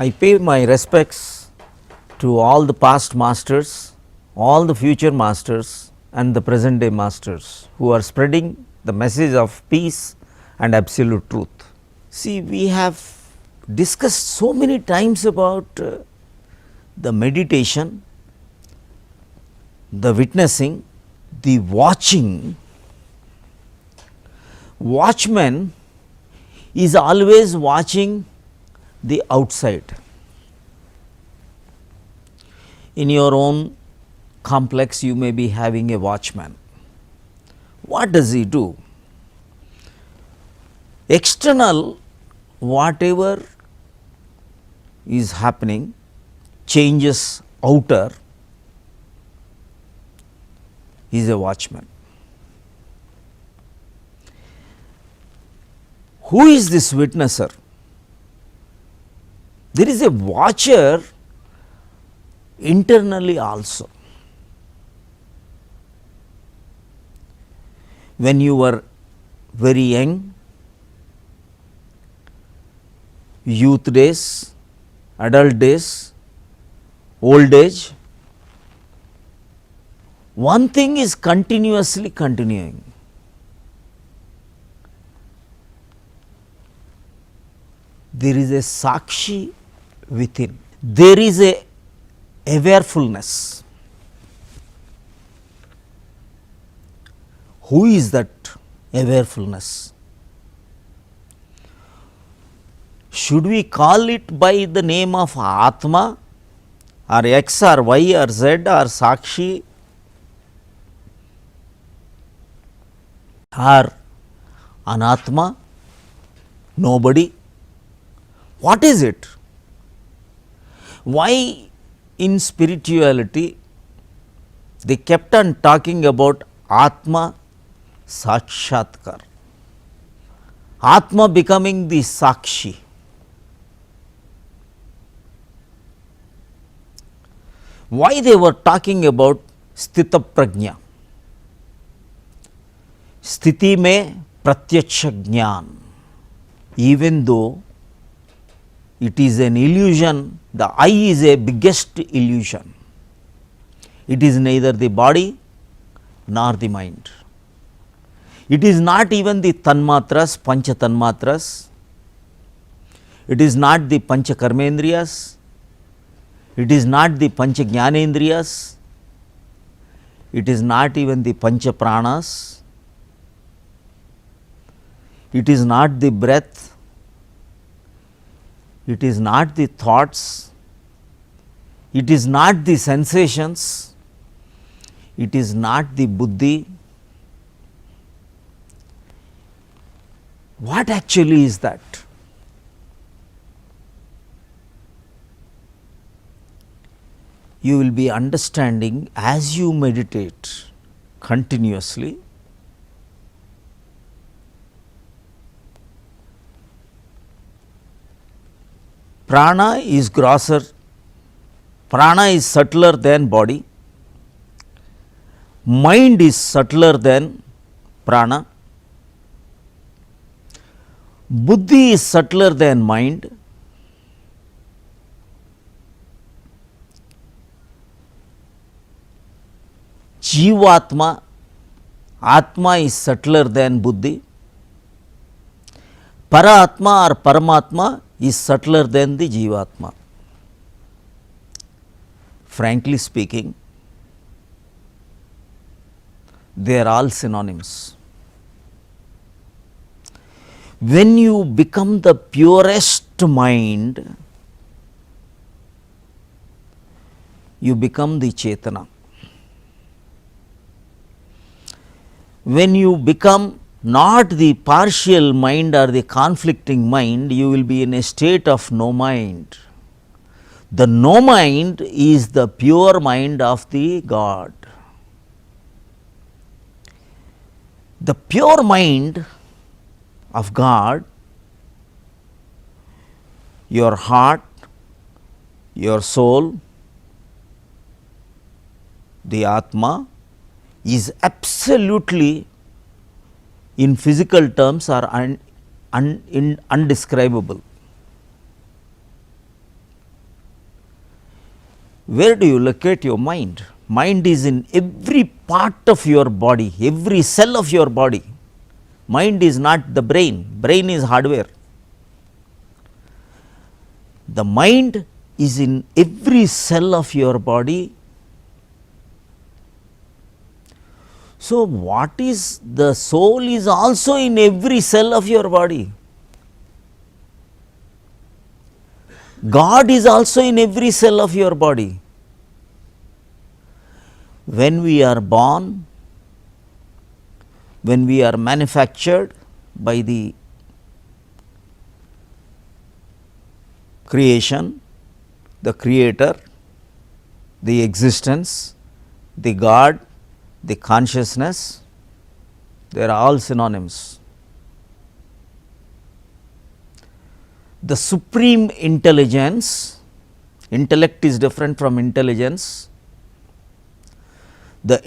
I pay my respects to all the past masters, all the future masters and the present day masters who are spreading the message of peace and absolute truth. See, we have discussed so many times about the meditation, the witnessing, the watching. Watchman is always watching the outside. In your own complex, you may be having a watchman. What does he do? External, whatever is happening, changes outer, he is a watchman. Who is this witnesser? There is a watcher internally also. When you were very young, youth days, adult days, old age, one thing is continuously continuing. There is a Sakshi within. There is a awarefulness. Who is that awarefulness? Should we call it by the name of Atma or X or Y or Z or Sakshi or Anatma? Nobody. What is it? Why in spirituality they kept on talking about Atma Sakshatkar, Atma becoming the Sakshi. Why they were talking about Sthita Prajna? Sthiti mein pratyaksha jnana. Even though it is an illusion, the I is a biggest illusion. It is neither the body nor the mind. It is not even the tanmatras, pancha tanmatras. It is not the pancha karmendriyas. It is not the pancha jnanendriyas. It is not even the pancha pranas. It is not the breath. It is not the thoughts. It is not the sensations. It is not the buddhi. What actually is that? You will be understanding as you meditate continuously. Prana is grosser, prana is subtler than body, mind is subtler than prana, buddhi is subtler than mind, Jivatma, Atma is subtler than buddhi, Paratma or Paramatma is subtler than the Jivatma. Frankly speaking, they are all synonyms. When you become the purest mind, you become the Chetana. When you become not the partial mind or the conflicting mind, you will be in a state of no mind. The no mind is the pure mind of the God. The pure mind of God, your heart, your soul, the Atma is absolutely in physical terms are undescribable. Where do you locate your mind? Mind is in every part of your body, every cell of your body. Mind is not the brain, brain is hardware. The mind is in every cell of your body. So, what is the soul is also in every cell of your body. God is also in every cell of your body. When we are born, when we are manufactured by the creation, the creator, the existence, the God, the consciousness, they are all synonyms. The supreme intelligence, intellect is different from intelligence. The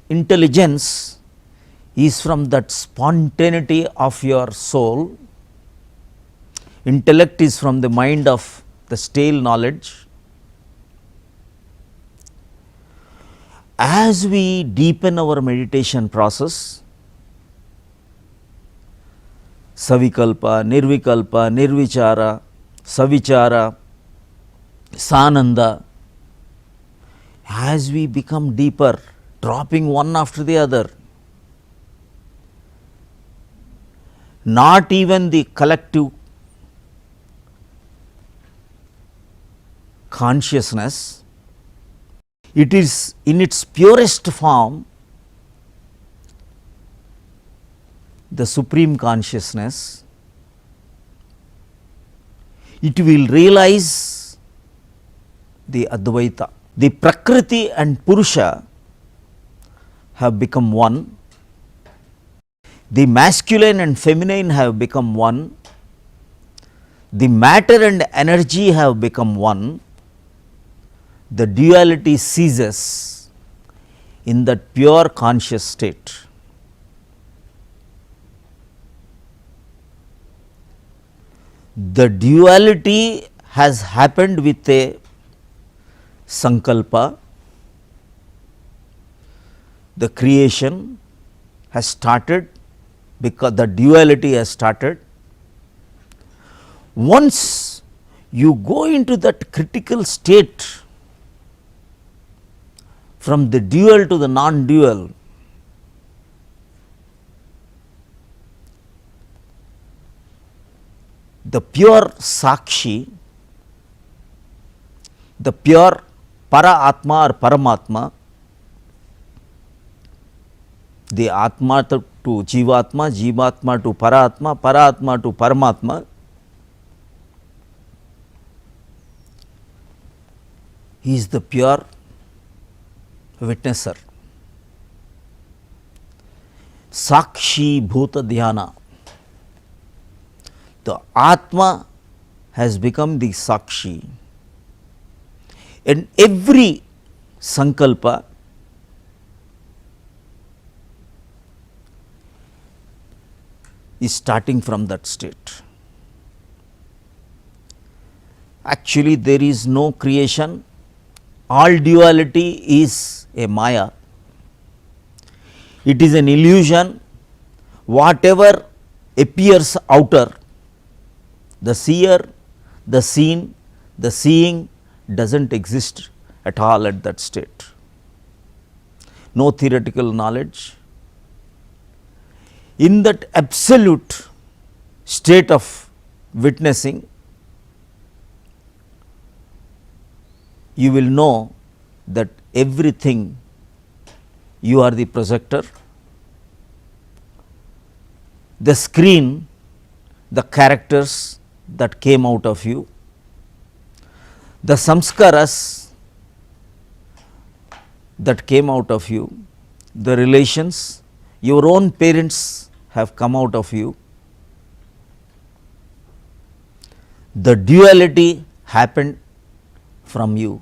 intelligence is from that spontaneity of your soul. Intellect is from the mind of the stale knowledge. As we deepen our meditation process, Savikalpa, Nirvikalpa, Nirvichara, Savichara, Sananda, as we become deeper, dropping one after the other, not even the collective consciousness, it is in its purest form, the supreme consciousness, it will realize the Advaita. The Prakriti and Purusha have become one, the masculine and feminine have become one, the matter and energy have become one, the duality ceases in that pure conscious state. The duality has happened with a sankalpa. The creation has started because the duality has started. Once you go into that critical state from the dual to the non-dual, the pure Sakshi, the pure Para Atma or Paramatma, the Atma to Jivatma, Jivatma to Paratma, Paratma to Paramatma, he is the pure witnesser. Sakshi Bhuta Dhyana. The Atma has become the Sakshi, and every Sankalpa is starting from that state. Actually, there is no creation, all duality is a Maya, it is an illusion. Whatever appears outer, the seer, the seen, the seeing does not exist at all at that state. No theoretical knowledge. In that absolute state of witnessing, you will know that everything, you are the projector, the screen, the characters that came out of you, the samskaras that came out of you, the relations, your own parents have come out of you, the duality happened from you.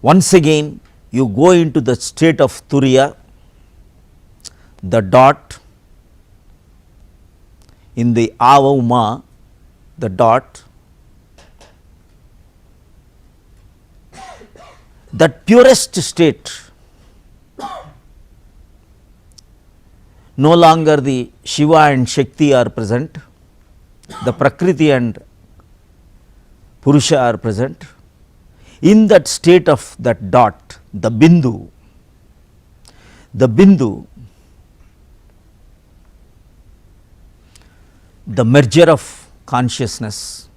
Once again you go into the state of Turiya, the dot in the Ava Uma, the dot, That purest state, no longer the Shiva and Shakti are present, the Prakriti and Purusha are present. In that state of that dot, the Bindu, the merger of consciousness,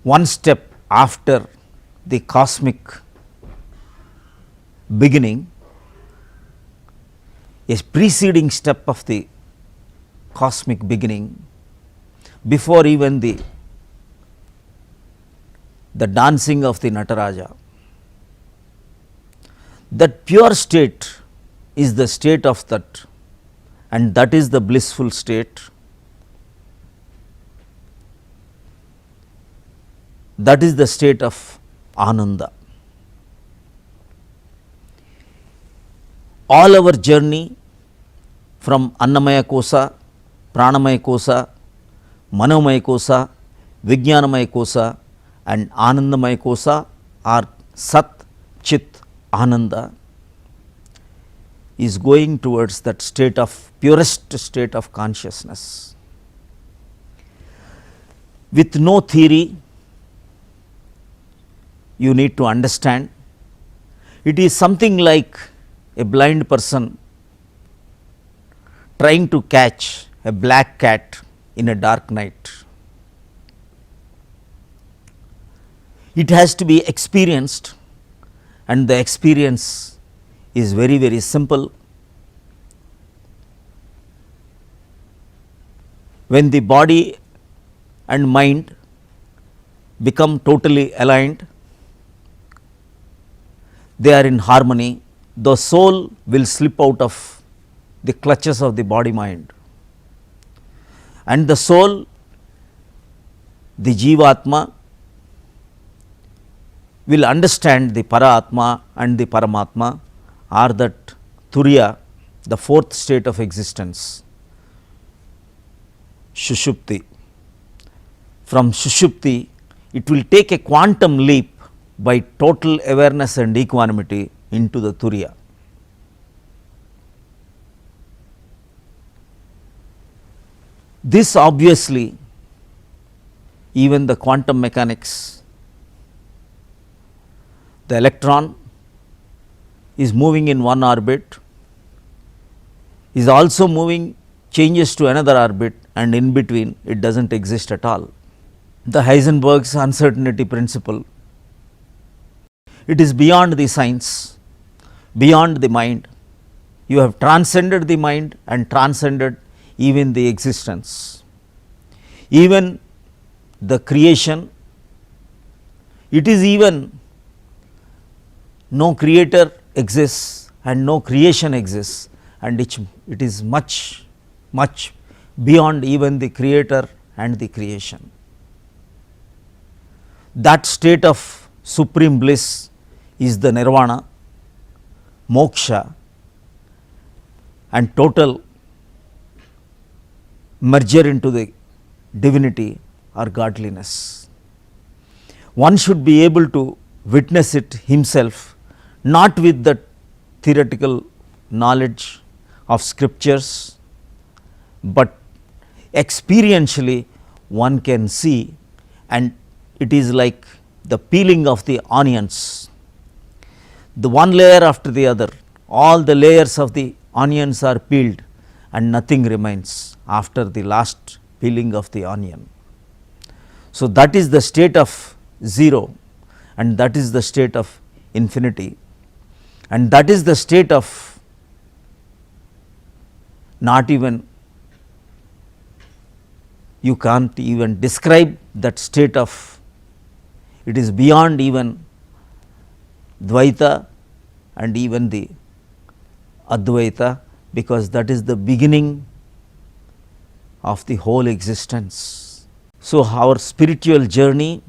one step after the cosmic beginning, a preceding step of the cosmic beginning, before even the dancing of the Nataraja. That pure state is the state of that, and that is the blissful state. That is the state of Ananda. All our journey from Annamaya Kosa, Pranamaya Kosa, Manomaya Kosa, Vijnanamaya Kosa and Anandamaya Kosa are Sat, Chit, Ananda, is going towards that state of purest state of consciousness. With no theory, you need to understand, it is something like a blind person trying to catch a black cat in a dark night. It has to be experienced, and the experience is very, very simple. When the body and mind become totally aligned, they are in harmony, the soul will slip out of the clutches of the body mind, and the soul, the Jivatma, will understand the Paratma and the Paramatma are that Turiya, the fourth state of existence, Shushupti. From Shushupti, it will take a quantum leap by total awareness and equanimity into the Turiya. This obviously, even the quantum mechanics, the electron is moving in one orbit, is also moving, changes to another orbit, and in between it does not exist at all. The Heisenberg's uncertainty principle, it is beyond the science, beyond the mind. You have transcended the mind and transcended even the existence. Even the creation, it is even no creator exists and no creation exists, and it is much, much beyond even the creator and the creation. That state of supreme bliss is the nirvana, moksha, and total merger into the divinity or godliness. One should be able to witness it himself, not with the theoretical knowledge of scriptures, but experientially one can see, and it is like the peeling of the onions, the one layer after the other, all the layers of the onions are peeled and nothing remains after the last peeling of the onion. So, that is the state of 0, and that is the state of infinity, and that is the state of not even, you can't even describe that state of, it is beyond even Dvaita and even the Advaita, because that is the beginning of the whole existence. So, our spiritual journey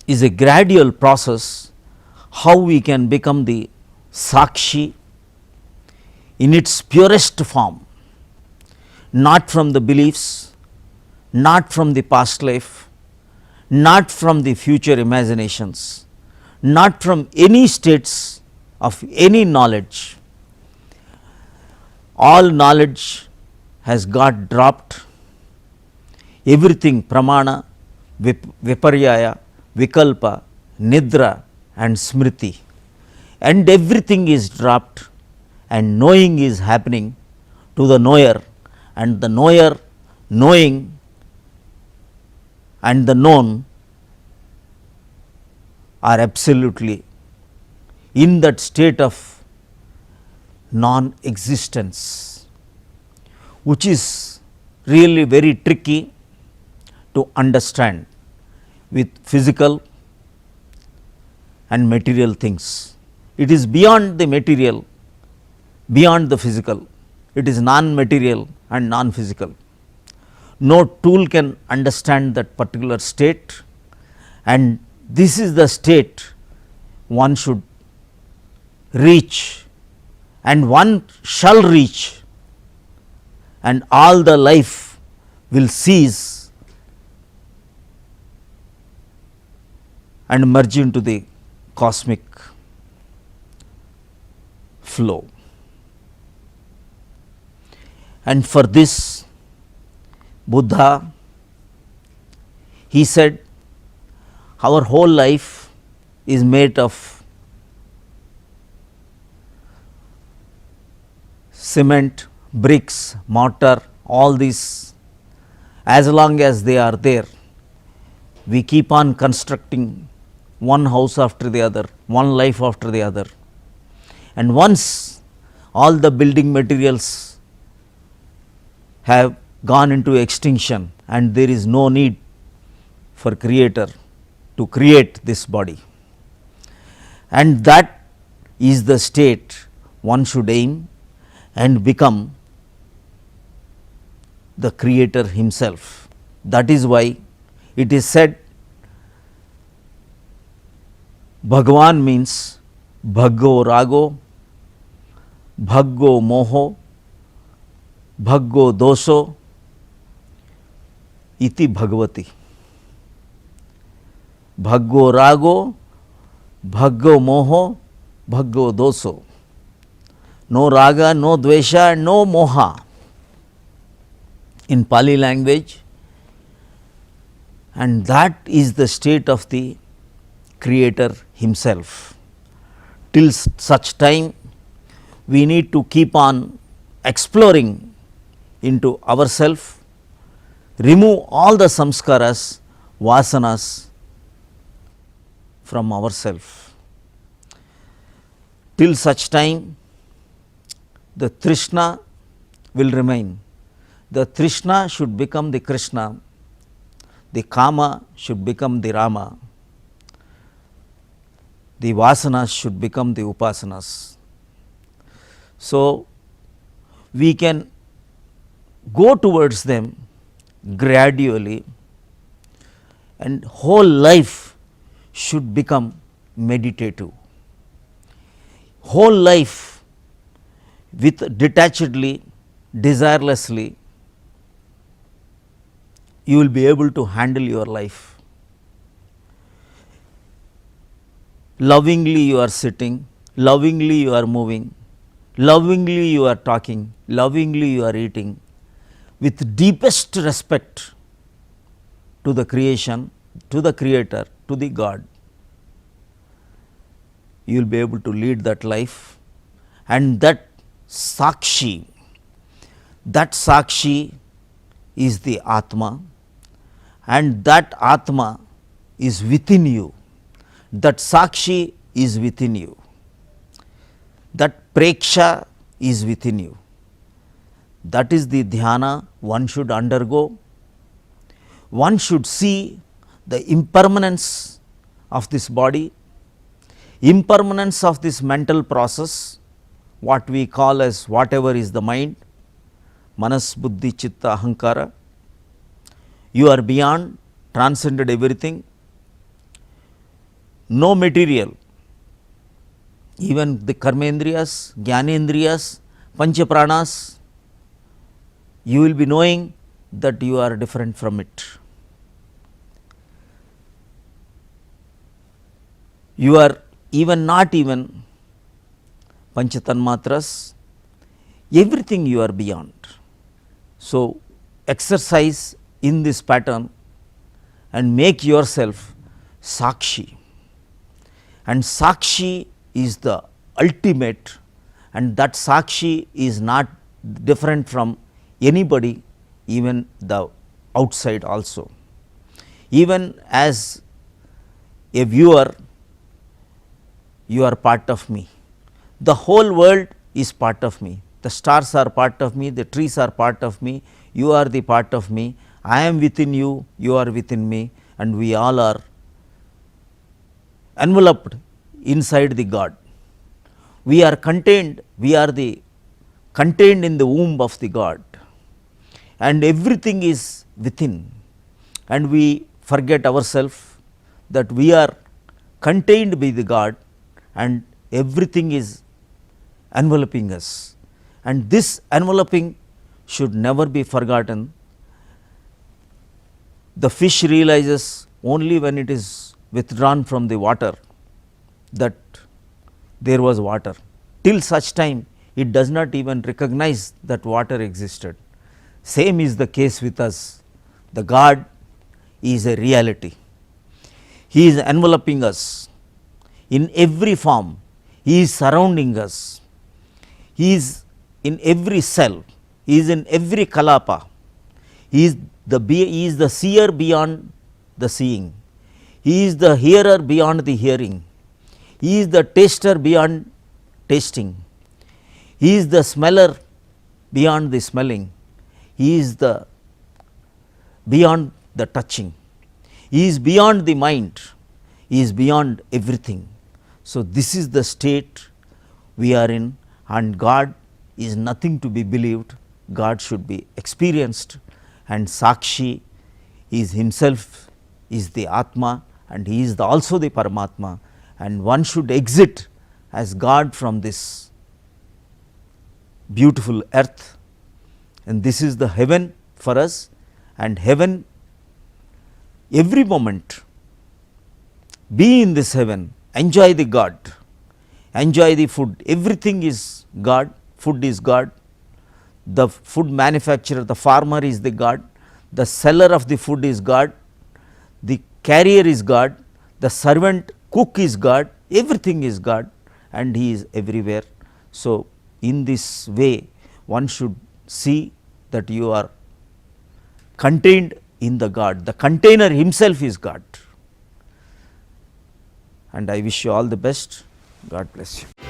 is a gradual process, how we can become the Sakshi in its purest form, not from the beliefs, not from the past life, not from the future imaginations, not from any states of any knowledge. All knowledge has got dropped, everything pramana, viparyaya, vikalpa, nidra and smriti, and everything is dropped, and knowing is happening to the knower, and the knower knowing and the known are absolutely in that state of non-existence, which is really very tricky to understand with physical and material things. It is beyond the material, beyond the physical. It is non-material and non-physical. No tool can understand that particular state, and this is the state one should reach, and one shall reach, and all the life will cease and merge into the cosmic flow. And for this, Buddha, he said, our whole life is made of cement, bricks, mortar, all these. As long as they are there, we keep on constructing one house after the other, one life after the other. And once all the building materials have gone into extinction and there is no need for creator to create this body, and that is the state one should aim and become the creator himself. That is why it is said Bhagavan means Bhaggo Rago, Bhaggo Moho, Bhaggo Doso, Iti Bhagavati. Bhaggo Rago, Bhaggo Moho, Bhaggo Doso. No raga, no dvesha, no moha in Pali language, and that is the state of the creator himself. Till such time we need to keep on exploring into ourself, remove all the samskaras, vasanas from ourself. Till such time the Trishna will remain. The Trishna should become the Krishna, the Kama should become the Rama, the Vasanas should become the Upasanas. So, we can go towards them gradually, and whole life should become meditative. Whole life with detachedly, desirelessly, you will be able to handle your life. Lovingly you are sitting, lovingly you are moving, lovingly you are talking, lovingly you are eating, with deepest respect to the creation, to the creator, to the God. You will be able to lead that life, and that Sakshi is the Atma, and that Atma is within you, that Sakshi is within you, that Preksha is within you. That is the dhyana one should undergo. One should see the impermanence of this body, impermanence of this mental process, what we call as whatever is the mind, manas, buddhi, chitta, ahankara. You are beyond, transcended everything, no material, even the karmendriyas, jnanendriyas, panchapranas, you will be knowing that you are different from it. You are even not even Panchatanmatras, everything you are beyond. So, exercise in this pattern and make yourself Sakshi. And Sakshi is the ultimate, and that Sakshi is not different from anybody, even the outside also. Even as a viewer, you are part of me. The whole world is part of me. The stars are part of me, the trees are part of me, you are the part of me, I am within you, you are within me, and we all are enveloped inside the God. We are contained, we are the contained in the womb of the God, and everything is within, and we forget ourselves that we are contained by the God, and everything is enveloping us, and this enveloping should never be forgotten. The fish realizes only when it is withdrawn from the water that there was water. Till such time it does not even recognize that water existed. Same is the case with us. The God is a reality. He is enveloping us in every form. He is surrounding us. He is in every cell. He is in every kalapa. He is the seer beyond the seeing. He is the hearer beyond the hearing. He is the taster beyond tasting. He is the smeller beyond the smelling. He is the beyond the touching. He is beyond the mind. He is beyond everything. So, this is the state we are in, and God is nothing to be believed. God should be experienced, and Sakshi is himself, is the Atma, and he is also the Paramatma, and one should exit as God from this beautiful earth, and this is the heaven for us. And heaven, every moment be in this heaven, enjoy the God, enjoy the food, everything is God, food is God, the food manufacturer, the farmer is the God, the seller of the food is God, the carrier is God, the servant cook is God, everything is God, and he is everywhere. So, in this way one should see that you are contained in the God, the container himself is God, and I wish you all the best. God bless you.